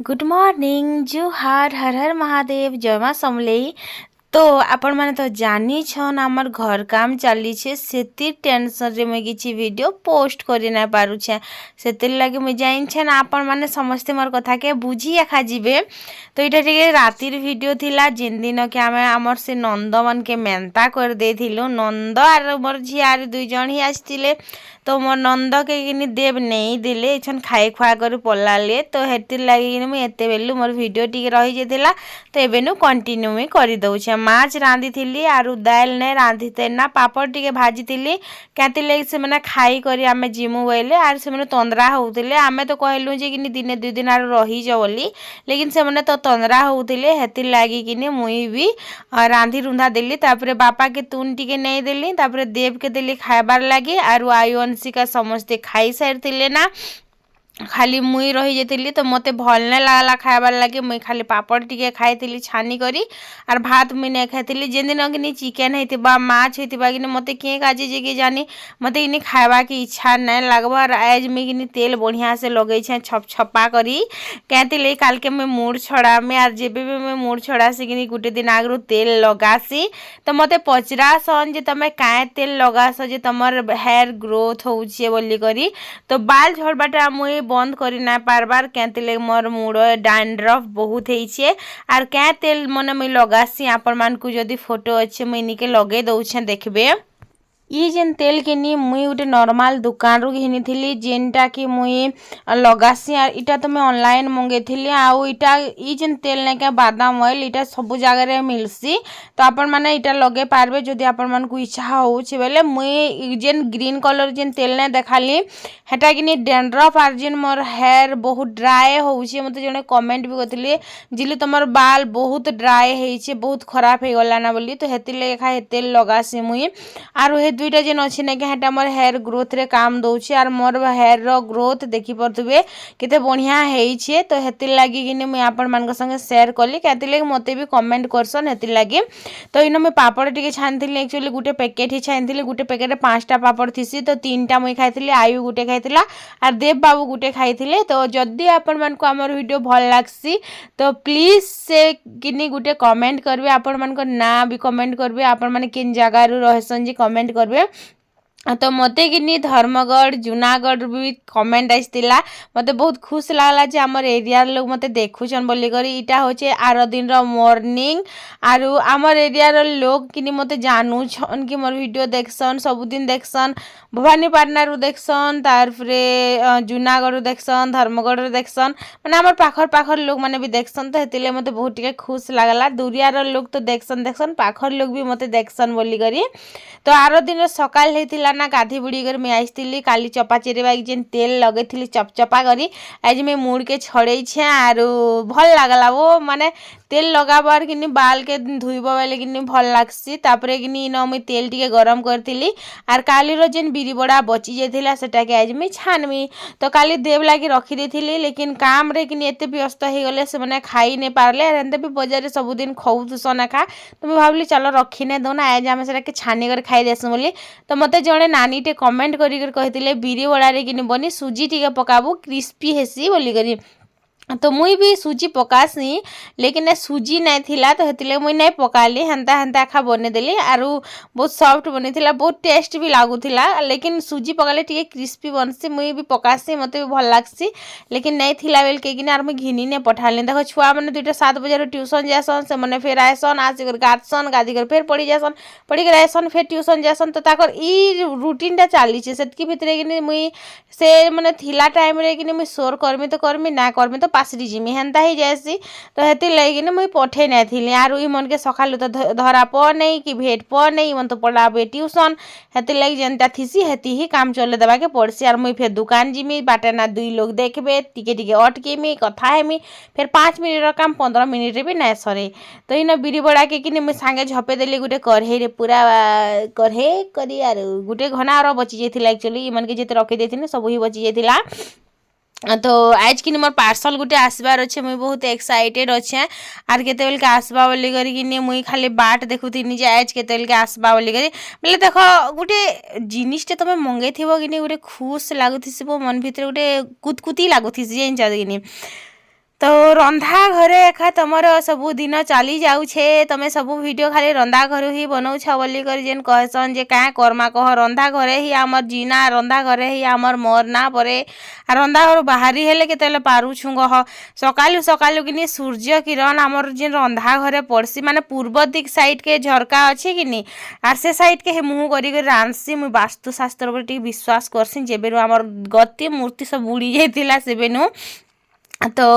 Good morning जुहार हर हर महादेव जय माँ समलेई। तो आपण माने तो जानी छन हमर घर काम चली छे सेति टेंशन रे मैं किछि वीडियो पोस्ट करि ना पारु छे सेति लागि मैं जाइन छे ना आपण माने समस्त मोर कथा के बुझी आखा जिवे। तो इटा टिके रातिर वीडियो थिला जिन दिन के आमे हमर से नंद मन के मेंता कर देथिलु नंद आर मोर झियार दुई जण ही आस्तिले। तो मोर नंद के किनी देव नहीं दिले छन खाए खुआ कर पलाले तो हेतिर लागि किनी मैं एते बेलु मोर वीडियो टिके रही जेथिला। तो एबेनु कंटिन्यू में करि दउ छे माछ रांधी थिली आरु दाल ने रांधी तेना पापड़ टिके भाजी थिली कहते ले से मने खाई करी आमे जिमु बोले आर से मने तंद्रा होउतिले आमे तो कहलु जे किनी दिने दुई दिन आर रही जा बोली लेकिन से मने तो तंद्रा होउतिले हेतिर लागि किनी मुई भी रांधी रुंधा देली तापरे बापा के तुन टिके नहीं देली तापरे देव के देली खाइबार लागि आरु आयुवंशिका समस्ते खाई सारथिले ना खाली मुई रही जेतिली तो मते भल नहीं लागला खाइबार लगे मुई खाली पापड़ टिके खाइतिली छानी करी आर भात मुई नहीं खाइतिली जेन दिन कि चिकेन होइतिबा माछ होइतिबा कि मते के काजे जे के जानी मते इनी खाइबा की इच्छा नहीं लागबा और आज मैं कि तेल बढ़िया से लगे छे छप छपा करी कहतिले काल के मैं मूड छड़ा में आर जेबे भी मैं मूड छड़ा से कि गुटे दिन आगरु तेल लगासी तो मते पचरा सन जे तमे काए तेल लगास जे तमर हेयर ग्रोथ होउछे बोली करी तो बाल झड़बाटा मुई बंद करी ना पारबार कहते मोर मुड़ डैंड्रफ बहुत है आर क्या तेल मन मुई लगासी आपण मान को जदि फोटो अच्छे मुई निके लगे दउछे देखबे। ये जेन तेल किनी मुई गोटे नॉर्मल दुकान रू घिनी थिली जेनटा कि मुई लगासी आर इटा तो मैं ऑनलाइन मंगे थिली आउ इटा ई जेन तेल ने के बादाम ऑयल इटा सब जगह रे मिलसी तो आपण माने इटा लगे पारबे जदि आपण मान को इच्छा होउछि बेले मुई जेन ग्रीन कलर जेन तेल ने देखाली हेटा किनी डैंड्रफ आर जेन मोर हेयर बहुत ड्राई होउछि मते जने कमेंट भी करथिले जिले तमर बाल बहुत ड्राई हेइछे बहुत खराब हे गला ना बोली तो हेति ले खा तेल लगासी मुई आर हे दुईटा जेन अच्छे ना कि मोर हेयर ग्रोथ रे काम दउछि आर मोर हेयर रो ग्रोथ देखि परथुबे केते बढ़िया हेइछे तो हेतिर लागि कि मैं आपण मान संगे शेयर कली कहते लगे मते भी कमेंट करसन हेतिर लागि। तो इन मैं पापड़ टिके छानथिली एक्चुअली गुटे पैकेट ही छानथिली गुटे पैकेट 5टा पापड़ थिसी तो 3टा मुई खाइथिली आयु गुटे खाइथिला आर देव बाबू गुटे खाइथिले। तो जदि आपण मान को हमर वीडियो भल लागसी तो प्लीज से किनी गुटे कमेंट करबे आपण मान को ना भी कमेंट करबे आपण माने किन जगह रु रहसन जी कमेंट करबे। तो मते कि धर्मगढ़ जूनागढ़ भी कमेंट आसला मते बहुत खुश लागला जे हमर एरिया लोग मते देखुछन बोली करी इटा होचे आर दिन रो मॉर्निंग आरु हमर एरिया रो लोग कि मते जानू छन कि मोर वीडियो देखसन सब दिन देखसन भवानीपाटना रु देखसन तारपरे जूनागढ़ देखसन धर्मगढ़ देखसन माने हमर पाखर पाखर लोग माने भी देखसन तो हेतिले मते बहुत टिके खुश लागला दुरिया रो लोग तो देखसन पाखर लोग भी मते देखसन बोली करी। तो आर दिन सकाल हेतिला ना गाधी बुड़ी कर मैं आइसतिली काली चपा चेरेबा जेन तेल लगेथिली चपचपा करी आज मैं मुड़ के छड़े छे आरु भल लागला वो माने तेल लगाबार कि बाल के धुइबा बेले कि भल लागसी तापरे कि न मैं तेल टिके गरम करथिली आर काली रो जेन बिरी बड़ा बची जाइथिला सेटा के आज मैं छानमी तो काली देव लागी रखी देथिली लेकिन काम रे कि एते व्यस्त हो गले से माने खाई नहीं पारले आर एंते भी बाजार सब दिन खौसना खा तो मैं भाबली चलो रखी नहीं दो ना आज आम सेटा के छानी कर खाई देसु बोली। तो मते जणे नानी टे कमेंट करी कहिथिले बिरी बड़ा रे कि बनी सुजी टिके पकाबू क्रिस्पी हेसी बोली करी तो मुई भी सूजी पकासी लेकिन सूजी नहीं थिला तो हेतिले मुई नहीं पकाली हेंता हेंता खा बने देली आरु बहुत सॉफ्ट बनी थिला बहुत टेस्ट भी लागुथिला लेकिन सूजी पकाले टिके क्रिस्पी बनसी मुई भी पकासी मते भी भल लागसी लेकिन नहीं थिला बेल के आर मुई घिनी ने पठाली देखो छुआ माने दुइटा 7 बजे ट्यूशन जासन से मने फेर आयसन आसी कर गातसन गादी कर फेर पड़ी जासन पड़ी कर आयसन फेर ट्यूशन जासन तो ताकर ई रूटीन टा चाली छे सेतकी भितरे कि मुई से मने थिला टाइम रे कि मुई सोर करमी तो करमी ना करमी तो पासरी जिमी हेन्ता ही जासी तो हेति लगी मुई पठे नहीं थी आर ई मन के सकालु तो धरा प नहीं कि भेट प नहीं मन तो पढ़ाबे ट्यूशन हेति लगी जेनता थीसी हेति ही काम चले देवा के पड़सी आर मुई फिर दुकान जिमी बाटे ना दुई लोग देखबे टिके टिके अटकेमी कथा हेमी फिर 5 मिनट रो काम 15 मिनट रे भी ना सरे। तो इन बिरी बड़ा के कि मुई सांगे झपे देली गुटे कढ़े रे पूरा कढ़े करी आर गुटे घना रो बची जाइथिला एक्चुअली ई मन के जेते रखी देथिनी सब ही बची जाइथिला। तो आज कि मोर पार्सल गुटे आसबार अच्छे मुई बहुत एक्साइटेड अच्छे आर केते बेल के आसबा बोली करी कि मुई खाली बाट देखुथिनी जे आज केते बेल के आसबा बोली करी बोले देखो गुटे जिनिसटे तमे मंगै थिबो कि गुटे खुश लागुथिसिबो मन भितर गुटे कुतकुती लागुथिसि जेन चाद कि तो रंधा घरे एका तुमर सबू दिन चली जाऊे तुम सबू वीडियो खाली रंधा घर ही बनाऊछ बोली कर जेन कहसन जे क्या करमा कह रंधा घरे ही आमर जीना रंधा घरे ही आमर मरना परे आ रंधा घर बाहरी हेले केते पारुछु गह सकालू सकालू कि सूर्य किरण आमर जेन रंधा घरे पड़सी माने पूर्व दिक साइड के झरका अच्छे कि आर से साइड के मुँह कर रांधसी मुई वास्तुशास्त्र पर विश्वास करसी जेबेरु आमर गति मूर्ति सब बुड़ी जाइतिला सेबेनु तो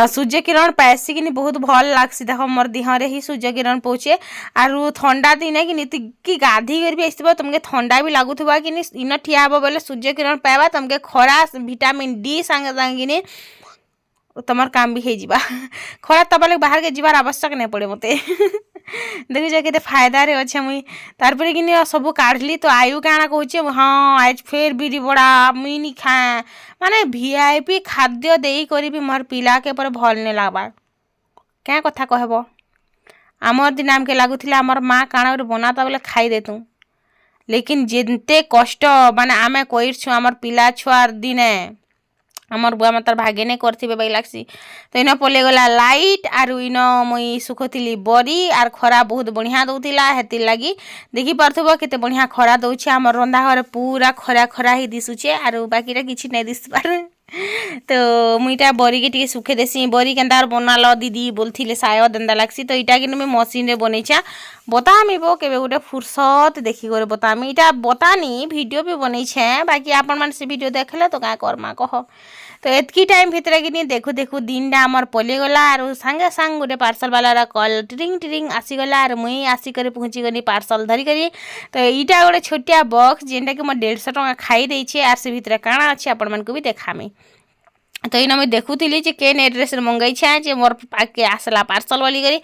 सूर्य किरण पासी कि बहुत भल लगसी देख मोर देहरे ही सूर्य किरण पहुँचे आरु ठंडा दिने कि गाधी कर भी आसब तुमके ठंडा भी लगुवा कि इन ठिया हे बोले सूर्य किरण पाइबा तुमके खरा विटामिन डी सांगे सांगे कि तुम काम भी हो खरा तब लगे बाहर के जीवार आवश्यक नहीं पड़े मत देखुच के फायदा रे अच्छे मुई तारपर कि सब काढ़ली तो आयु क्या कहूँ हाँ आज फेर बिरी बड़ा मुई नी खाए माने वीआईपी खाद्य दे करी भी मोर पिला के पर भल नहीं लगवा क्या कथा कहब आमर दिन आमके लगुला आमर माँ काଣା गोटे बनाता बोले खाई देतु लेकिन जेते कष्ट माने आमे कइरछु आमर पिला छुआर दिने आमर बुआ मातार भागे नहीं करथिबे बाई लागसी तो इन पले गला लाइट आरु इन मुई सुखोथिली बरी आर खरा बहुत बढ़िया दउथिला हेति लगी देखि पारथबो केते बढ़िया खरा दउछे आमर रंधा घर पूरा खरा खरा ही दिसुछे आरु बाकीरा किछि नै दिसबार तो मुईटा बरी के टिके सुखे देसी बरी केनतार बनाल दीदी बोलथिले शायद एंदा लागसी तो इटा कि मैं मशीन रे बनैछा बतामी बो केबे गोटे फुर्सत देखि करे बतामी इटा बतानी वीडियो भी बनैछे बाकी आपन मन से वीडियो देखले तो का करमा कह तो एतकी टाइम भितर कि देखू देखू दिन आमर पले गला आर सांगे सांग गोटे पार्सल वाला कल टिरिंग टिरिंग आसीगला आर मुई आसिक पहुँची गली पार्सल धरिकी तो यहाँ गोटे छोटिया बक्स जेनटा कि मैं 150 टଙ୍କା खाई देछे आर से भितर काଣା अच्छे आपण मानक भी देखामी तो इन मुझे देखुली केन एड्रेस मंगई छे मोर पाके आसला पार्सल वाली करी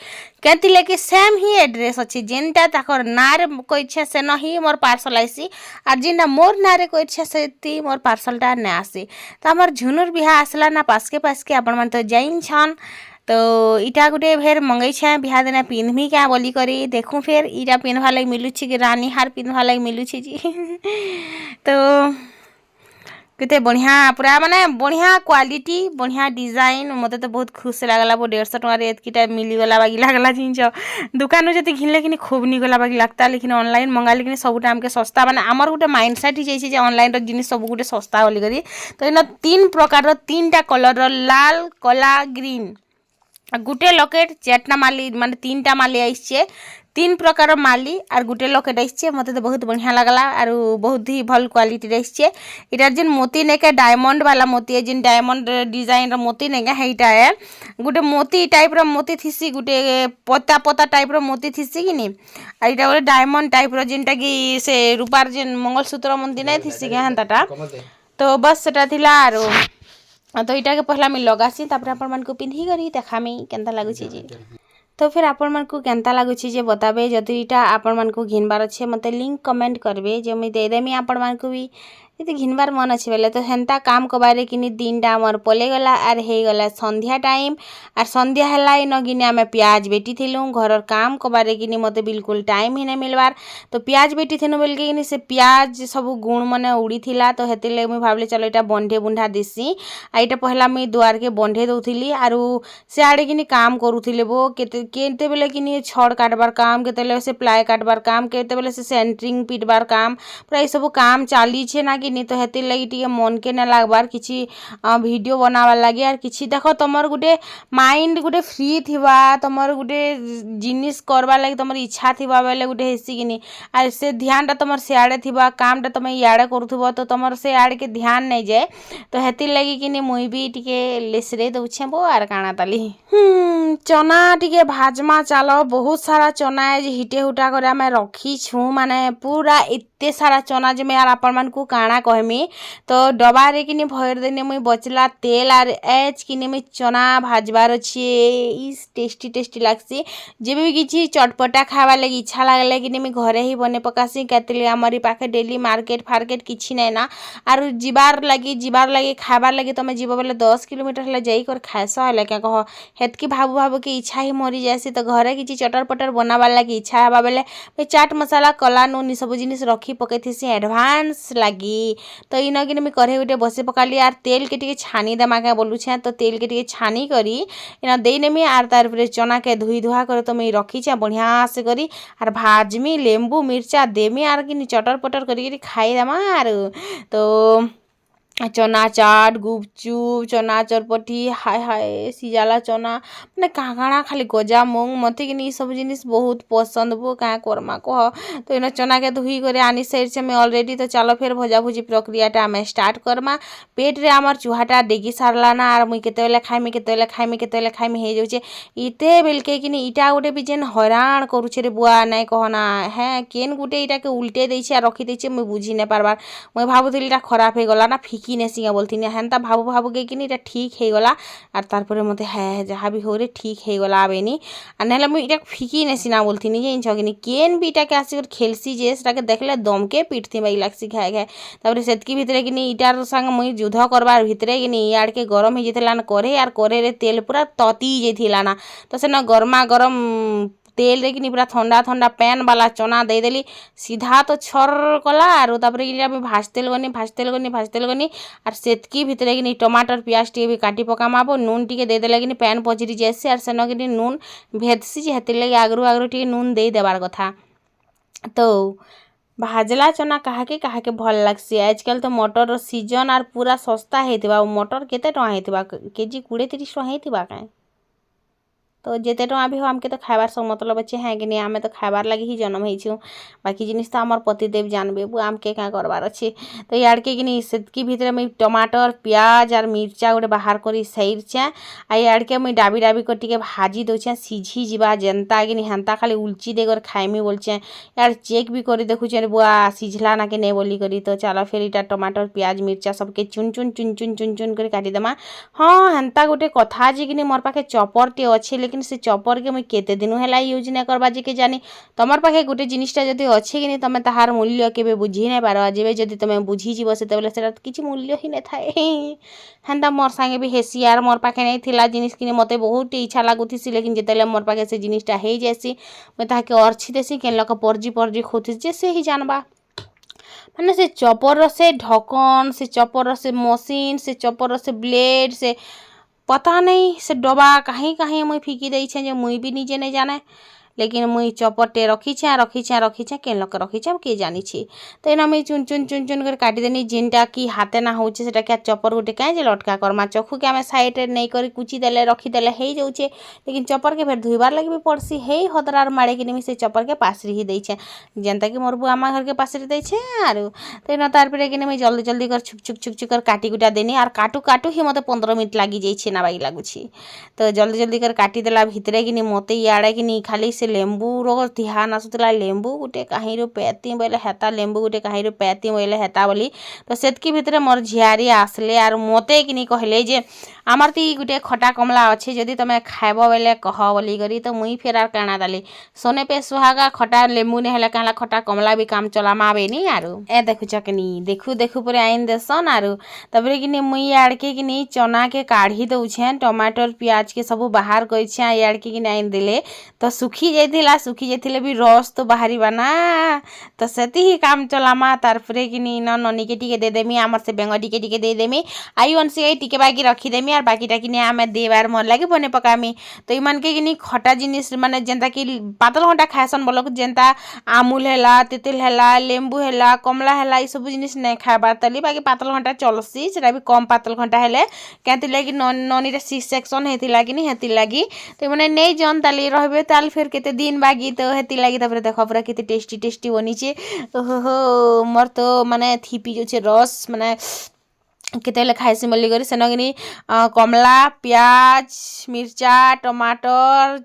कहती कि सेम ही एड्रेस अच्छे जेनटा ताकर नारे कही से न ही मोर पार्सल आसी और जेनटा मोर नारे कही से मोर पार्सलटा नहीं आसी तो आमर झुनुर बिहा आसला ना पासके आपण मन तो जाइन छन तो इटा गोटे फेर मंगई छे बिहा दिना पिंधमी क्या बोली करी देखूँ फेर इटा पिंधवा लगे मिलूची कि रानी हार पिंधवा लगे मिलूची जी तो केते बढ़िया पूरा माने बढ़िया क्वालिटी बढ़िया डिजाइन मत तो बहुत खुश लगला वो 150 टଙ୍କା एतकीटा मिलीगला बागी लगला जिनस दुकान जब घिनले कि खूब निगला बागी लगता लेकिन ऑनलाइन मंगाले कि सबुटा आमके सस्ता माने आमर गोटे माइंड सेट ही ऑनलाइन जिन सब गोटे सस्ता बोली करी तो इन 3 प्रकार 3टा कलर लाल कला ग्रीन गोटे लकेट 4टा माली माने 3टा माली आइछे 3 प्रकार माली और गोटे लकेट आइछे मते तो बहुत बढ़िया लगला और बहुत ही भल क्वालिटी आइछे इटार जेन मोती नेके डायमंड वाला मोती है जेन डायमंड डिजाइन रो मोती नेके हेइटा है गोटे मोती टाइप रो मोती थिसी गोटे पता पता टाइप रो मोती थिसी कि नी आ इटा गोटे डायमंड टाइप रो जेनटा कि से रूपार जेन मंगलसूत्र मोती नै थिसी के हंताटा तो बस सेटा थिला आरो तो इटा के पहला मैं लगासी तापर आपण मन को पिंधी करी देखामी केनता लागुची जी तो फिर आपण मन को केनता लागुची जे बताबे जदि इटा आपण मन को घिनबार अच्छे मते लिंक कमेंट करबे जे मुई दे देमी आपण मन को भी यदि घिनबार मन अच्छे बेले तो हेन्ता काम कबारे कि दिनटा आमर पले गला आर हे गला संध्या टाइम आर संध्या हला इन गिने आमे प्याज बेटी थिलु घर काम कबारे कि मते बिल्कुल टाइम ही नहीं मिलबार तो प्याज बेटी थिनु बोल के से प्याज सब गुण मने उड़ी थिला तो हेति ले मुई भाबले चलो इटा बंधे बुंढा देसी आ इटा पहला मुई दुआर के बंधे दउथिली आरु से आड़े कि काम करूथिले वो केते बेले कि छड़ काटबार काम केते बेले से प्लाई काटबार काम केते बेले से सेंटरिंग पिटबार काम पूरा ये सब काम चाली छे ना कि तो हेति लगी टिके मन के ना लागबार किछि वीडियो बनावा लगे यार किछि देखो तमर गुटे माइंड गुटे फ्री थिबा तमर गुटे जिनिस करबा लगी तमर इच्छा थिबा बेले गुटे हेसी किनी आर से ध्यान ता तमर सियाड़े थिबा काम ता तमे याड़े करूथबो तो तमर से आड़े के ध्यान नहीं जाए तो हेति लगी किनी मुई भी टिके लेसरे दउछे बो आर काना ताली चना टिके भाजमा चालो बहुत सारा चना है जे हिटे हुटा करे मैं रखी छु माने पूरा एते सारा चना जे मैं यार आपण मन को काना कहमी तो डबा रे किनी भर देने मुई बचला तेल आर एच किनी मुई चना भाजबार अच्छे इस टेस्टी टेस्टी लागसी जेबे भी किछि चटपटा खावा लगी इच्छा लागले किनी मुई घरे ही बने पकासी केतली हमरी पाखे डेली मार्केट फार्केट किछि नै ना आर जिबार लगी खाबार लगी तमे जीव बेले 10 किलोमीटर ले जाई कर खायसा हले क्या कह हेतकी भाबू के इच्छा ही मरी जासी तो घरे किछि चटर पटर बनाबार लगी इच्छा हबा बेले चाट मसाला कला नून सब जिनिस रखी पकै थिसी एडवांस लगी तो इन कि मुझे कढ़े गुटे बसे पकाली आर तेल के छानी देमा क्या बोलुछे तो तेल के छानी करी इना देनेमी आर तार पर चना के धुई धुआ कर तो मुझे रखीचे बढ़िया से करी आर भाजमी लेंबू मिर्चा देमी आर कि चटर पटर करी खाई देमा आर तो चना चाट गुपचुप चना चरपटी हाय हाय सिजाला चना मैंने काଣା खाली गजा मुंग मत कि सब जिनिस बहुत पसंद बो क्या करमा कह तो इन चना के धुई कर आनी साइड से अलरेडी तो चलो फिर भजा भुजी प्रक्रियाटा आम स्टार्ट करमा पेट रे आमर चूहाटा डेगी सारला ना आर मुई केतेले खाइमी हो जाऊे इते बेलके कि इटा गोटे भी जेन हैरान करुचे रे बुआ नाई कहना है केन गुटे इटा के उल्टे देछे रखी देछे मुई बुझी नहीं पारबार मुई भाबुथिली इटा खराब हो गला ना फिकी नेसिंगा बोलती हेन्ता भाबू भाबू के इटा ठीक हो गला और तारपर मत है जहाँ भी हो रे ठीक हो गला आबेनी और ना मुझे इटा फिकी नेसिना बोलती जानछकिनी केन भी इटा के आसिक खेलसी जे से देखले दमके पिटती बाई लागसी खाए खाए तापर सेतकी भितरे कि इटार संग मुई युद्ध करबार भितरे कि इयाड़ के गरम हो जाता ना करे और करे रे तेल पूरा तती जाइला ना तो से गरमा गरम तेल रे कि पूरा ठंडा ठंडा पैन वाला चना दे देली सीधा तो छर कला और तापर भाजतेल गनी और सेतकी भितरे कि टमाटर प्याज टी भी काटी पकामाबो नून टी दे देले कि पैन पचरी जाएसी और सेन कि नून भेदसी हेतिर लगे आगरू आगरू टी नून दे देवार कथा तो भाजला चना काहे भल लागसी आजकल तो मटर सीजन और पूरा सस्ता होता मटर केते टଙ୍କା होता केजी 20-30 टଙ୍କା होता क्या तो जिते टଙ୍କା भी हो आमके तो खाइबार सब मतलब अच्छे हैं कि नहीं आमे तो खाइबार लगी ही जन्म हो बाकी जिनिस तो आमर पतिदेव जानबे बु आमके क्या करबार अच्छे तो यार के कि सेतकी भितर मुझे टमाटर प्याज और मिर्चा गोटे बाहर कर सैरचे आ यार के मुझे डाबी डाबी कर टिके भाजी दौचे सीझी जीवा जेनता कि हेन्ता खाली उलची देकर खाइमी बोलचे यार चेक भी कर देखुचे बुआ सीझला ना कि नहीं बोली करी तो चलो फिर इटा टमाटर प्याज मिर्चा सबके चुन चुन कर काटिदेमा हाँ हेन्ता गोटे कथा जे कि मोर पाखे चॉपरटे अच्छे लेकिन से चॉपर के मुझे केते दिन है यूज नहीं करवा जे के जानी तुम पाखे गोटे जिनिसटा जब अच्छे कि तुम तार मूल्य के बुझी नहीं पार जेबे जदि तुम बुझीज से किसी मूल्य ही नहीं थाए हेन्ता मोर सांगे भी हेसी यार मोर पाखे नहीं थिला जिनिस कि मत बहुत इच्छा लगुसी लेकिन जिते मोर पाखे से जिनिसटा हो जासी मुझे ताके अर्छी देसी के लोक परजी खोती जे से ही जानबा माने से चॉपर से ढक्कन से चॉपर से मशीन से चॉपर से ब्लेड से पता नहीं से डबा कहीं मुई फिकी दे जे मुई भी निजे नहीं जाने लेकिन मुई चपटे रखीछे केन लोक रखीछे किए जानी तो एना मुई चुन कर काटिदेनी जिनटा कि हाथे ना होचे सेटा क्या चपर गोटे कहीं लटका करमा चखु के आम साइड नहीं कर कुची देले रखीदेले हो जाऊे लेकिन चपर के फिर धुईबार लगे भी पड़सी हे हदरार माड़े कि से चपर के पासरी ही देछे जेनता कि मोर बुआ माँ घर के पासरी देछे आरो तो एना तार पर कि मुई जल्दी जल्दी कर छुक कर काटी गुटा देनी और काटू ही मत 15 मिनट लगी जाइए ना बाई लगुची तो जल्दी कर काटिदेला भितरे कि मत इे कि खाली से लेंबू ध्यान आसूला लेंबू गोटे कहीं पैती बोले हेता लेंबू गोटे कहीं पैती बोले हेता बोली तो सेतकी भितर मोर झियारी आसले आर मते कि कहले जे आमर तो गोटे खटा कमला अच्छे जदि तुम खाइब बोले कह बोली करी तो मुई फेर आर काना दाली सोने पे सुहागा खटा लेंबू नहीं हेला कहला खटा कमला भी काम चलामा आबेनी आरो ए देखुच कि देखू पर आइन देसन आरो तबरे कि मुई आड़के कि चना के काढ़ी दौछे टमाटर प्याज के सब बाहर कर आड़के कि आइन देले तो सुखी जाइए भी रस तो बाहरी बना तो सेती ही काम चलामा तार कि ननी के टिके दे देमी आमर से बेंग टिके दे देमी आई अनसी टिके बाकी रखीदेमी और बाकीटा कि आम देवार मोर लगे बने पकामी तो इन के कि खटा जिनिस माने जेनता कि पातल घंटा खाएसन बोलक जेनता आमूल है तेतुल है लेंबू है कमला है ये सब जिनिस नहीं खाबार तली बाकी पातल घंटा चलसी से भी कम पातल घंटा है क्या लगी ननी सी सेक्शन होता कि लगी तो मैंने नहीं जन ताली रहे ताल फिर केते दिन बागी तो हेती लगी देख पूरा केते टेस्टी बनीचे ओहो मोर तो माने थीपी जो रस माने केते खाइसी बोली करी सेन कि कमला प्याज मिर्चा टमाटर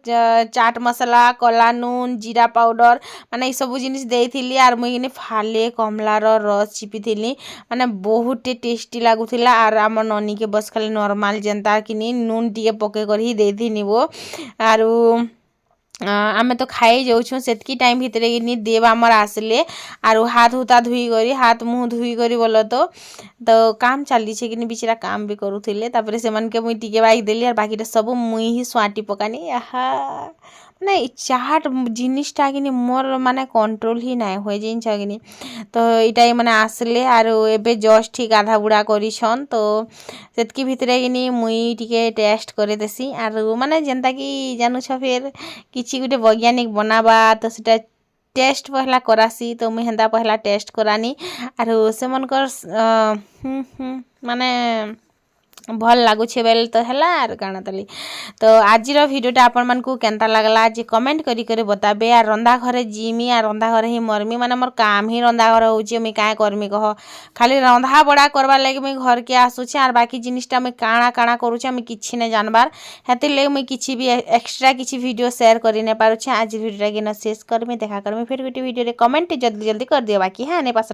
चाट मसला कला नून जीरा पाउडर माने ये सब जिनिस देइथिली आर मुई फाले कमलार रस चिपीथिली माने बहुत टेस्टी लागुथिला आर आम ननी के बस खाली नॉर्मल जनता कि नून टिके पके कर ही देथिनी वो आरु आमे तो खाई जाऊँ सेतकी टाइम भितर कि देव आमर आसले आरु हाथ हुता धुई करी हाथ मुँह धुई करी बोल तो काम चली कि बिचरा काम भी करूले तापर से मन के मुई टिके बाई देली और बाकी सब मुई ही स्वाटी पकानी आहा ନାଇଁ ଚାଟ୍ ଜିନିଷଟା କିନି ମୋର ମାନେ କଣ୍ଟ୍ରୋଲ ହିଁ ନାଇଁ ହୁଏ ଜିନିଷ କିନି ତ ଏଇଟା ମାନେ ଆସିଲେ ଆରୁ ଏବେ ଜଷ୍ଟ ଠିକ୍ ଆଧା ବୁଡ଼ା କରିଛନ୍ ତ ସେତ୍କି ଭିତରେ କିନି ମୁଇଁ ଟିକେ ଟେଷ୍ଟ କରି ଦେସି ଆରୁ ମାନେ ଯେନ୍ତା କି ଜାନୁଛ ଫେର୍ କିଛି ଗୋଟେ ବୈଜ୍ଞାନିକ ବନାବା ତ ସେଟା ଟେଷ୍ଟ ପହଲା କରାସି ତ ମୁଇଁ ହେନ୍ତା ପହଲା ଟେଷ୍ଟ କରାନି ଆରୁ ସେମାନଙ୍କର ମାନେ भल लगुचे बेल तो है आर काण तली तो आजिर भिडियोटा आपण मानकु केनता लागला जे कमेंट करी करे बताबे आ रंधा घरे जिमी आ रंधा घरे ही मरमी माने मोर काम ही रंधा घर होउचे मुई काय करमी कह खाली रंधा बड़ा करबार लागि मुई घर के आसुचे आर बाकी जिनिसटा मुई काणा काणा करूचे मुई किछि नै जानबार हेतिर ले मुई किछि भी एक्स्ट्रा किछि वीडियो शेयर करि नै पारुचे आज वीडियोटा के न शेष करमी देखा करमी फिर गोटे वीडियो रे कमेंट जल्दी जल्दी कर दियो बाकी है ने पास